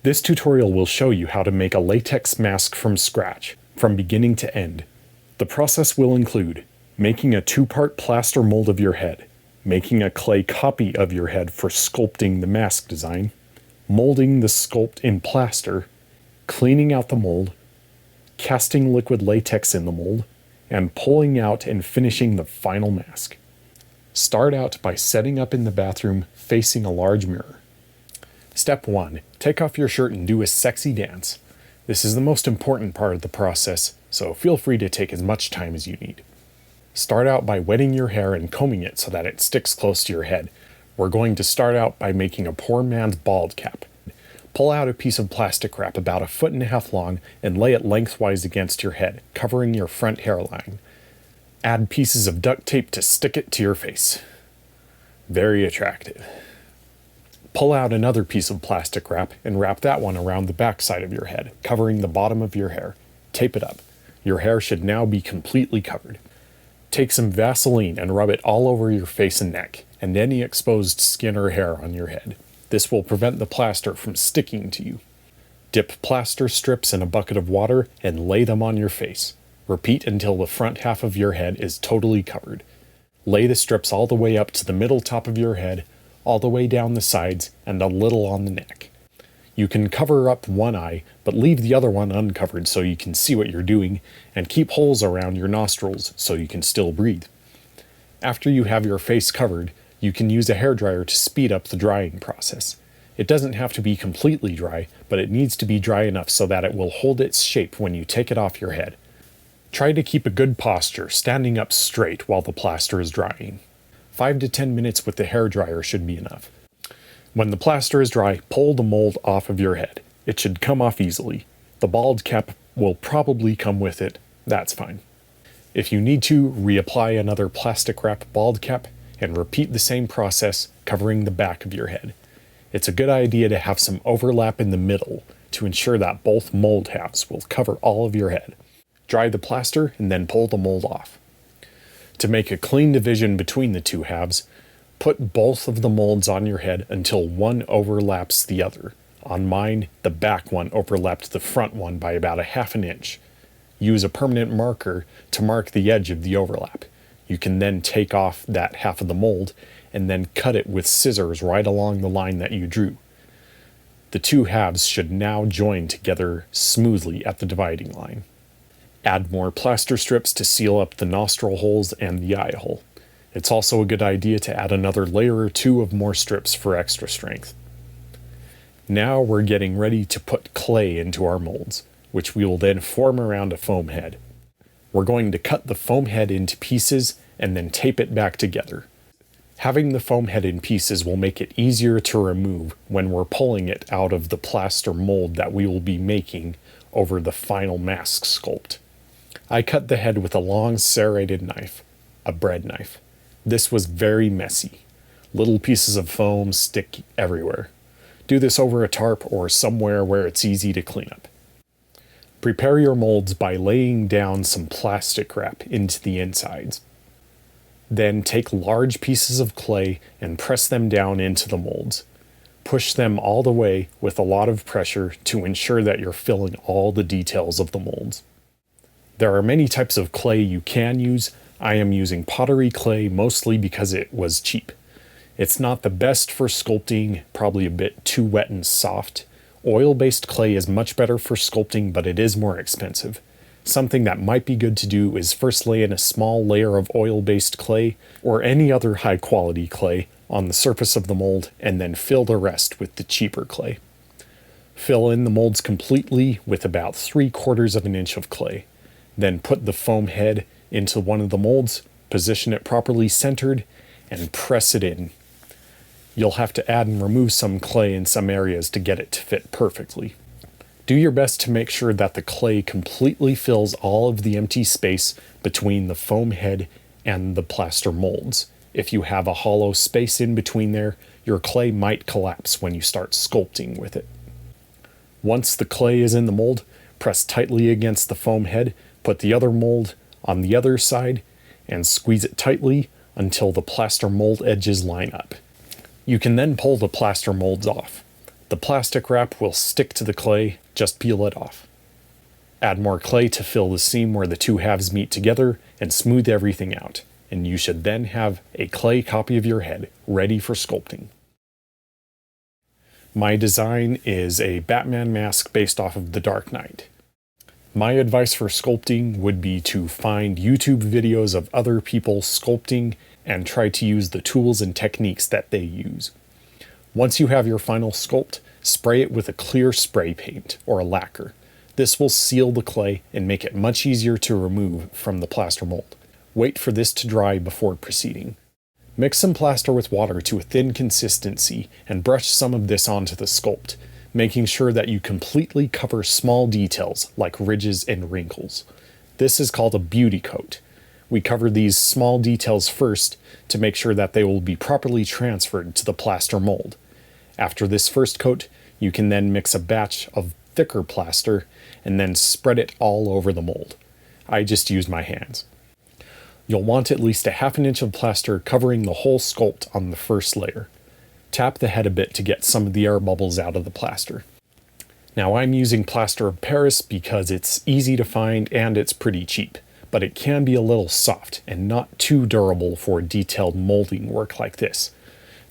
This tutorial will show you how to make a latex mask from scratch, from beginning to end. The process will include making a 2-part plaster mold of your head, making a clay copy of your head for sculpting the mask design, molding the sculpt in plaster, cleaning out the mold, casting liquid latex in the mold, and pulling out and finishing the final mask. Start out by setting up in the bathroom facing a large mirror. Step 1. Take off your shirt and do a sexy dance. This is the most important part of the process, so feel free to take as much time as you need. Start out by wetting your hair and combing it so that it sticks close to your head. We're going to start out by making a poor man's bald cap. Pull out a piece of plastic wrap about 1.5 feet long and lay it lengthwise against your head, covering your front hairline. Add pieces of duct tape to stick it to your face. Very attractive. Pull out another piece of plastic wrap and wrap that one around the back side of your head, covering the bottom of your hair. Tape it up. Your hair should now be completely covered. Take some Vaseline and rub it all over your face and neck, and any exposed skin or hair on your head. This will prevent the plaster from sticking to you. Dip plaster strips in a bucket of water and lay them on your face. Repeat until the front half of your head is totally covered. Lay the strips all the way up to the middle top of your head, all the way down the sides, and a little on the neck. You can cover up one eye, but leave the other one uncovered so you can see what you're doing, and keep holes around your nostrils so you can still breathe. After you have your face covered, you can use a hairdryer to speed up the drying process. It doesn't have to be completely dry, but it needs to be dry enough so that it will hold its shape when you take it off your head. Try to keep a good posture, standing up straight while the plaster is drying. 5 to 10 minutes with the hairdryer should be enough. When the plaster is dry, pull the mold off of your head. It should come off easily. The bald cap will probably come with it. That's fine. If you need to, reapply another plastic wrap bald cap and repeat the same process, covering the back of your head. It's a good idea to have some overlap in the middle to ensure that both mold halves will cover all of your head. Dry the plaster and then pull the mold off. To make a clean division between the two halves, put both of the molds on your head until one overlaps the other. On mine, the back one overlapped the front one by about 1/2 inch. Use a permanent marker to mark the edge of the overlap. You can then take off that half of the mold and then cut it with scissors right along the line that you drew. The two halves should now join together smoothly at the dividing line. Add more plaster strips to seal up the nostril holes and the eye hole. It's also a good idea to add another layer or two of more strips for extra strength. Now we're getting ready to put clay into our molds, which we will then form around a foam head. We're going to cut the foam head into pieces and then tape it back together. Having the foam head in pieces will make it easier to remove when we're pulling it out of the plaster mold that we will be making over the final mask sculpt. I cut the head with a long serrated knife, a bread knife. This was very messy. Little pieces of foam stick everywhere. Do this over a tarp or somewhere where it's easy to clean up. Prepare your molds by laying down some plastic wrap into the insides. Then take large pieces of clay and press them down into the molds. Push them all the way with a lot of pressure to ensure that you're filling all the details of the molds. There are many types of clay you can use. I am using pottery clay mostly because it was cheap. It's not the best for sculpting, probably a bit too wet and soft. Oil-based clay is much better for sculpting, but it is more expensive. Something that might be good to do is first lay in a small layer of oil-based clay or any other high-quality clay on the surface of the mold and then fill the rest with the cheaper clay. Fill in the molds completely with about 3/4 of an inch of clay. Then put the foam head into one of the molds, position it properly centered, and press it in. You'll have to add and remove some clay in some areas to get it to fit perfectly. Do your best to make sure that the clay completely fills all of the empty space between the foam head and the plaster molds. If you have a hollow space in between there, your clay might collapse when you start sculpting with it. Once the clay is in the mold, press tightly against the foam head, put the other mold on the other side, and squeeze it tightly until the plaster mold edges line up. You can then pull the plaster molds off. The plastic wrap will stick to the clay, just peel it off. Add more clay to fill the seam where the two halves meet together and smooth everything out, and you should then have a clay copy of your head ready for sculpting. My design is a Batman mask based off of The Dark Knight. My advice for sculpting would be to find YouTube videos of other people sculpting and try to use the tools and techniques that they use. Once you have your final sculpt, spray it with a clear spray paint or a lacquer. This will seal the clay and make it much easier to remove from the plaster mold. Wait for this to dry before proceeding. Mix some plaster with water to a thin consistency and brush some of this onto the sculpt, making sure that you completely cover small details like ridges and wrinkles. This is called a beauty coat. We cover these small details first to make sure that they will be properly transferred to the plaster mold. After this first coat, you can then mix a batch of thicker plaster and then spread it all over the mold. I just used my hands. You'll want at least a half an inch of plaster covering the whole sculpt on the first layer. Tap the head a bit to get some of the air bubbles out of the plaster. Now I'm using plaster of Paris because it's easy to find and it's pretty cheap, but it can be a little soft and not too durable for detailed molding work like this.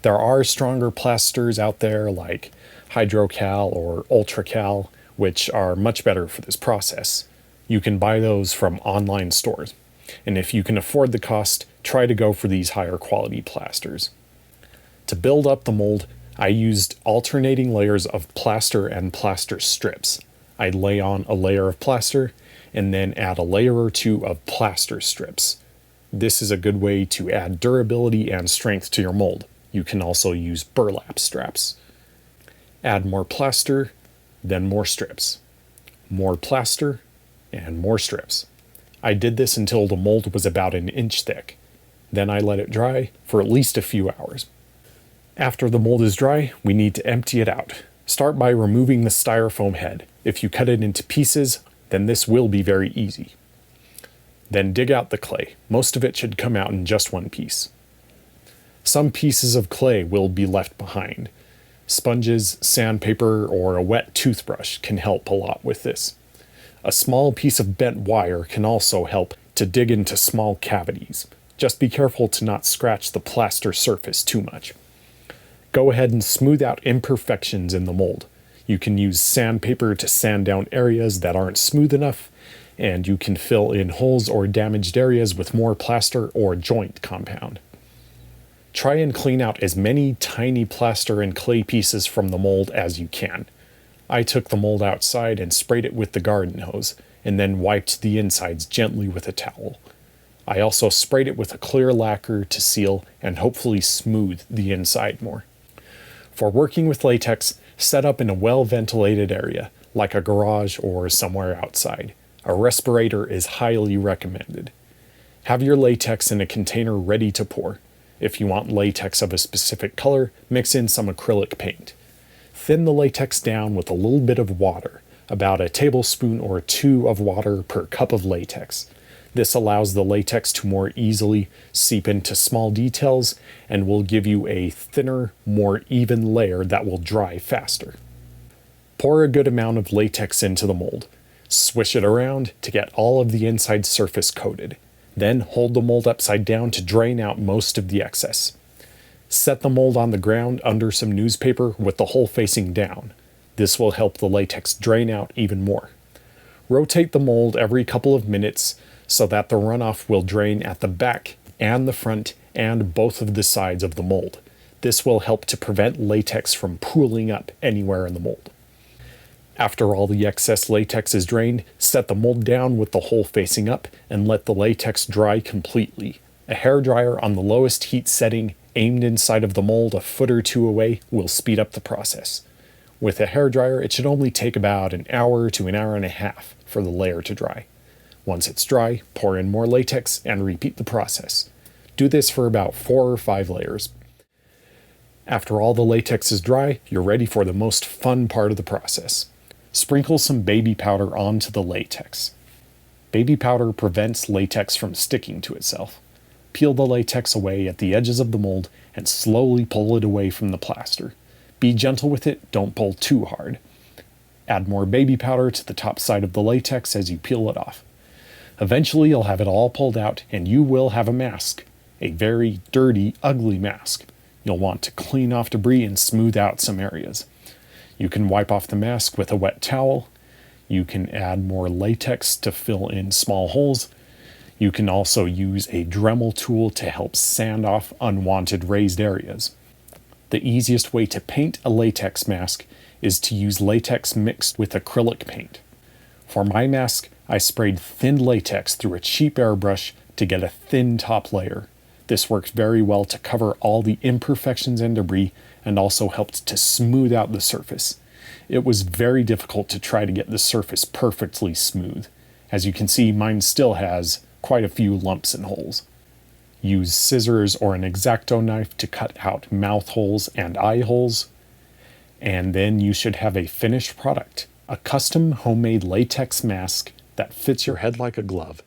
There are stronger plasters out there like Hydrocal or Ultracal, which are much better for this process. You can buy those from online stores, and if you can afford the cost, try to go for these higher quality plasters. To build up the mold, I used alternating layers of plaster and plaster strips. I'd lay on a layer of plaster and then add a layer or two of plaster strips. This is a good way to add durability and strength to your mold. You can also use burlap straps. Add more plaster, then more strips. More plaster, and more strips. I did this until the mold was about an inch thick. Then I let it dry for at least a few hours. After the mold is dry, we need to empty it out. Start by removing the styrofoam head. If you cut it into pieces, then this will be very easy. Then dig out the clay. Most of it should come out in just one piece. Some pieces of clay will be left behind. Sponges, sandpaper, or a wet toothbrush can help a lot with this. A small piece of bent wire can also help to dig into small cavities. Just be careful to not scratch the plaster surface too much. Go ahead and smooth out imperfections in the mold. You can use sandpaper to sand down areas that aren't smooth enough, and you can fill in holes or damaged areas with more plaster or joint compound. Try and clean out as many tiny plaster and clay pieces from the mold as you can. I took the mold outside and sprayed it with the garden hose, and then wiped the insides gently with a towel. I also sprayed it with a clear lacquer to seal and hopefully smooth the inside more. For working with latex, set up in a well-ventilated area, like a garage or somewhere outside. A respirator is highly recommended. Have your latex in a container ready to pour. If you want latex of a specific color, mix in some acrylic paint. Thin the latex down with a little bit of water, about a tablespoon or two of water per cup of latex. This allows the latex to more easily seep into small details and will give you a thinner, more even layer that will dry faster. Pour a good amount of latex into the mold. Swish it around to get all of the inside surface coated. Then hold the mold upside down to drain out most of the excess. Set the mold on the ground under some newspaper with the hole facing down. This will help the latex drain out even more. Rotate the mold every couple of minutes so that the runoff will drain at the back and the front and both of the sides of the mold. This will help to prevent latex from pooling up anywhere in the mold. After all the excess latex is drained, set the mold down with the hole facing up and let the latex dry completely. A hairdryer on the lowest heat setting, aimed inside of the mold a foot or two away, will speed up the process. With a hairdryer, it should only take about an hour to an hour and a half for the layer to dry. Once it's dry, pour in more latex and repeat the process. Do this for about 4 or 5 layers. After all the latex is dry, you're ready for the most fun part of the process. Sprinkle some baby powder onto the latex. Baby powder prevents latex from sticking to itself. Peel the latex away at the edges of the mold and slowly pull it away from the plaster. Be gentle with it, don't pull too hard. Add more baby powder to the top side of the latex as you peel it off. Eventually you'll have it all pulled out and you will have a mask. A very dirty, ugly mask. You'll want to clean off debris and smooth out some areas. You can wipe off the mask with a wet towel. You can add more latex to fill in small holes. You can also use a Dremel tool to help sand off unwanted raised areas. The easiest way to paint a latex mask is to use latex mixed with acrylic paint. For my mask, I sprayed thin latex through a cheap airbrush to get a thin top layer. This worked very well to cover all the imperfections and debris and also helped to smooth out the surface. It was very difficult to try to get the surface perfectly smooth. As you can see, mine still has quite a few lumps and holes. Use scissors or an X-Acto knife to cut out mouth holes and eye holes. And then you should have a finished product, a custom homemade latex mask that fits your head like a glove.